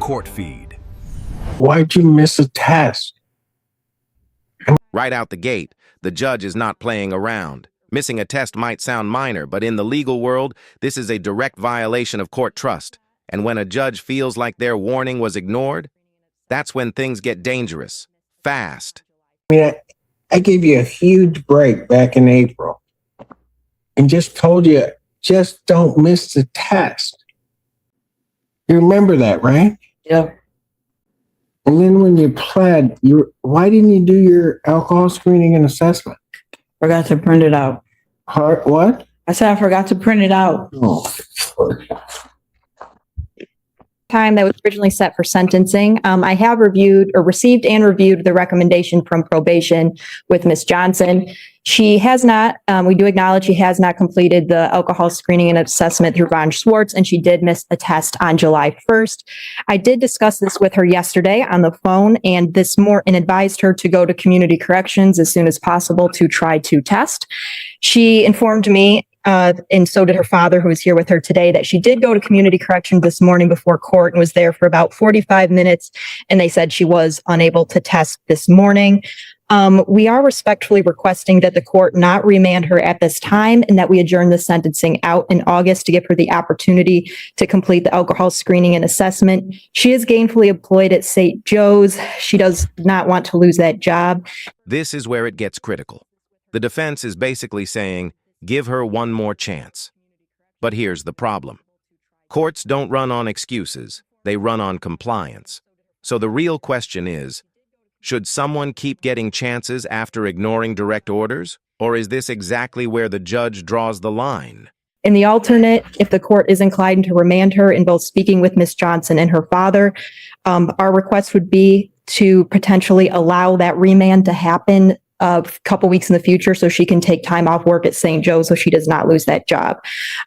Court feed. Why'd you miss a test? Right out the gate, the judge is not playing around. Missing a test might sound minor, but in the legal world, this is a direct violation of court trust. And when a judge feels like their warning was ignored, that's when things get dangerous, fast. I gave you a huge break back in April and just told you, just don't miss the test. You remember that, right? Yep. And then when you pled, why didn't you do your alcohol screening and assessment? Forgot to print it out. What? I said I forgot to print it out. Oh, time that was originally set for sentencing. I have received and reviewed the recommendation from probation with Ms. Johnson. She has not, we do acknowledge she has not completed the alcohol screening and assessment through Von Schwartz, and she did miss a test on July 1st. I did discuss this with her yesterday on the phone and advised her to go to community corrections as soon as possible to try to test. She informed me and so did her father, who is here with her today, that she did go to community corrections this morning before court and was there for about 45 minutes. And they said she was unable to test this morning. We are respectfully requesting that the court not remand her at this time and that we adjourn the sentencing out in August to give her the opportunity to complete the alcohol screening and assessment. She is gainfully employed at St. Joe's. She does not want to lose that job. This is where it gets critical. The defense is basically saying, give her one more chance. But here's the problem. Courts don't run on excuses. They run on compliance. So the real question is, should someone keep getting chances after ignoring direct orders? Or is this exactly where the judge draws the line? In the alternate, if the court is inclined to remand her in both speaking with Ms. Johnson and her father, our request would be to potentially allow that remand to happen a couple weeks in the future so she can take time off work at St. Joe's so she does not lose that job.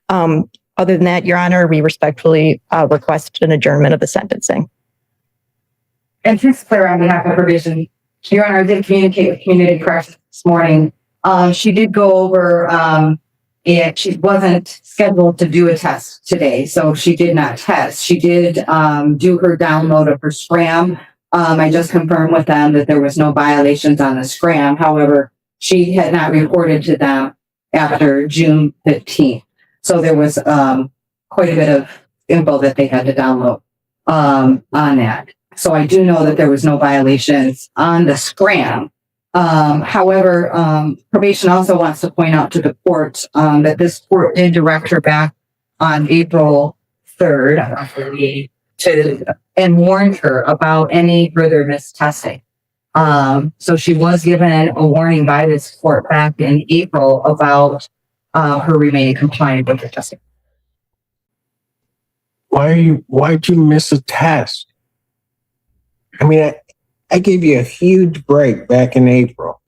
Other than that, Your Honor, we respectfully request an adjournment of the sentencing. And just clear on behalf of probation, Your Honor, I did communicate with community corrections this morning. She did go over, and she wasn't scheduled to do a test today, so she did not test. She did do her download of her SCRAM. I just confirmed with them that there was no violations on the SCRAM. However, she had not reported to them after June 15th. So there was quite a bit of info that they had to download on that. So I do know that there was no violations on the SCRAM. However, probation also wants to point out to the court that this court did direct her back on April 3rd and warned her about any further mistesting. So she was given a warning by this court back in April about her remaining compliant with her testing. Why'd you miss a test? I gave you a huge break back in April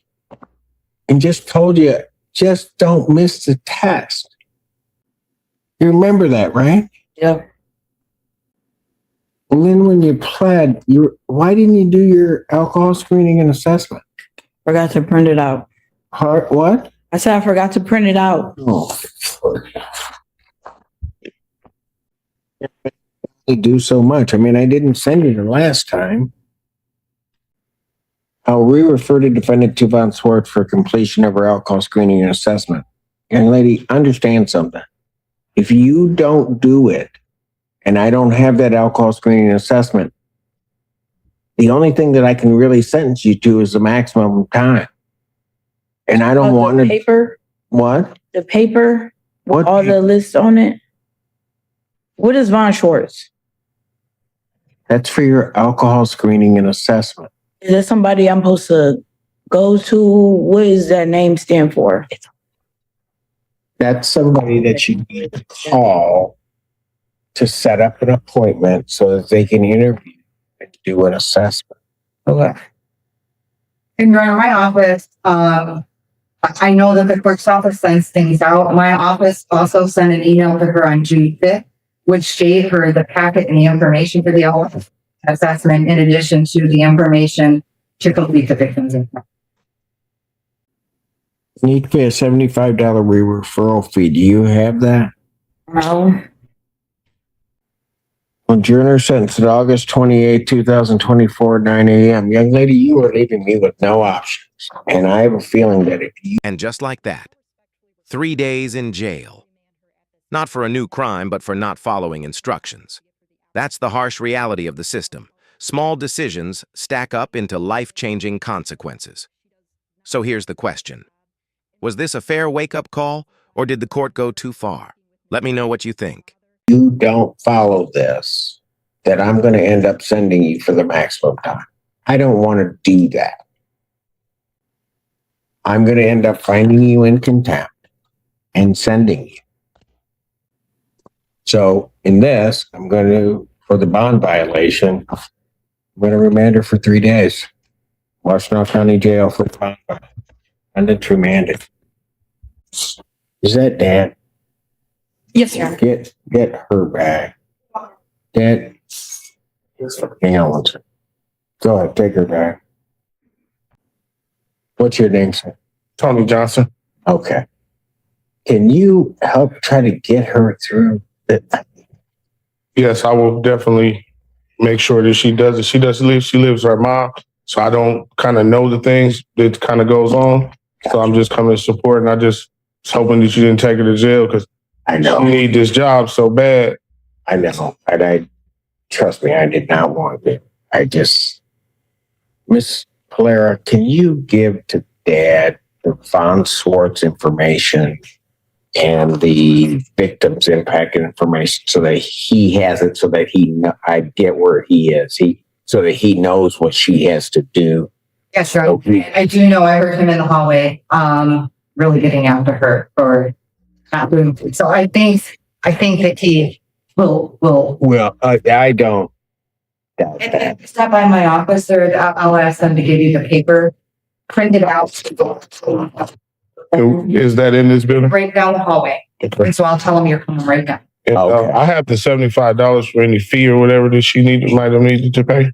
and just told you, just don't miss the test. You remember that, right? Yep. And then when you pled, why didn't you do your alcohol screening and assessment? Forgot to print it out. What? I said I forgot to print it out. Oh, they do so much. I didn't send you the last time. I'll re-refer to defendant to Von Schwartz for completion of her alcohol screening and assessment. Young lady, understand something. If you don't do it, and I don't have that alcohol screening and assessment, the only thing that I can really sentence you to is the maximum time. And I don't want the paper. What? The paper. What? All the lists on it. What is Von Schwartz? That's for your alcohol screening and assessment. Is that somebody I'm supposed to go to? What does that name stand for? That's somebody that you need to call to set up an appointment so that they can interview and do an assessment. Okay. In my office, I know that the clerk's office sends things out. My office also sent an email to her on June 5th, which gave her the packet and the information for the alcohol assessment in addition to the information to complete the victim's impact. You need to pay a $75 referral fee. Do you have that? No. Adjourn her sentence at August 28, 2024, 9 a.m. Young lady, you are leaving me with no options. And I have a feeling that if you And just like that, 3 days in jail. Not for a new crime, but for not following instructions. That's the harsh reality of the system. Small decisions stack up into life-changing consequences. So here's the question. Was this a fair wake-up call, or did the court go too far? Let me know what you think. don't follow this, that I'm going to end up sending you for the maximum time. I don't want to do that. I'm going to end up finding you in contempt and sending you. So in this, I'm going to, for the bond violation, I'm going to remand her for 3 days. Washtenaw County Jail for the bond violation. And then remanded. Is that Dan? Yes, Your Honor. Get her back. Hang on one second. Go ahead, take her back. What's your name, sir? Tony Johnson. Okay. Can you help try to get her through it? Yes, I will definitely make sure that she does it. She lives with her mom, so I don't kind of know the things that kind of goes on. So I'm just coming to support, and I just was hoping that you didn't take her to jail because I know. she need this job so bad. I know. And I trust me, I did not want it. I just, Miss Polera, can you give to Dad the Von Swartz information and the victim's impact information so that he has it, so that I get where he is, so that he knows what she has to do. Yes, sure. I do know I heard him in the hallway, really getting after her for not doing food. So I think that he will. Well, I don't doubt that. If you stop by my office, or I'll ask them to give you the paper, print it out. Is that in this building? Right down the hallway. And so I'll tell them you're coming right down. And, Okay. I have the $75 for any fee or whatever that she might have needed to pay.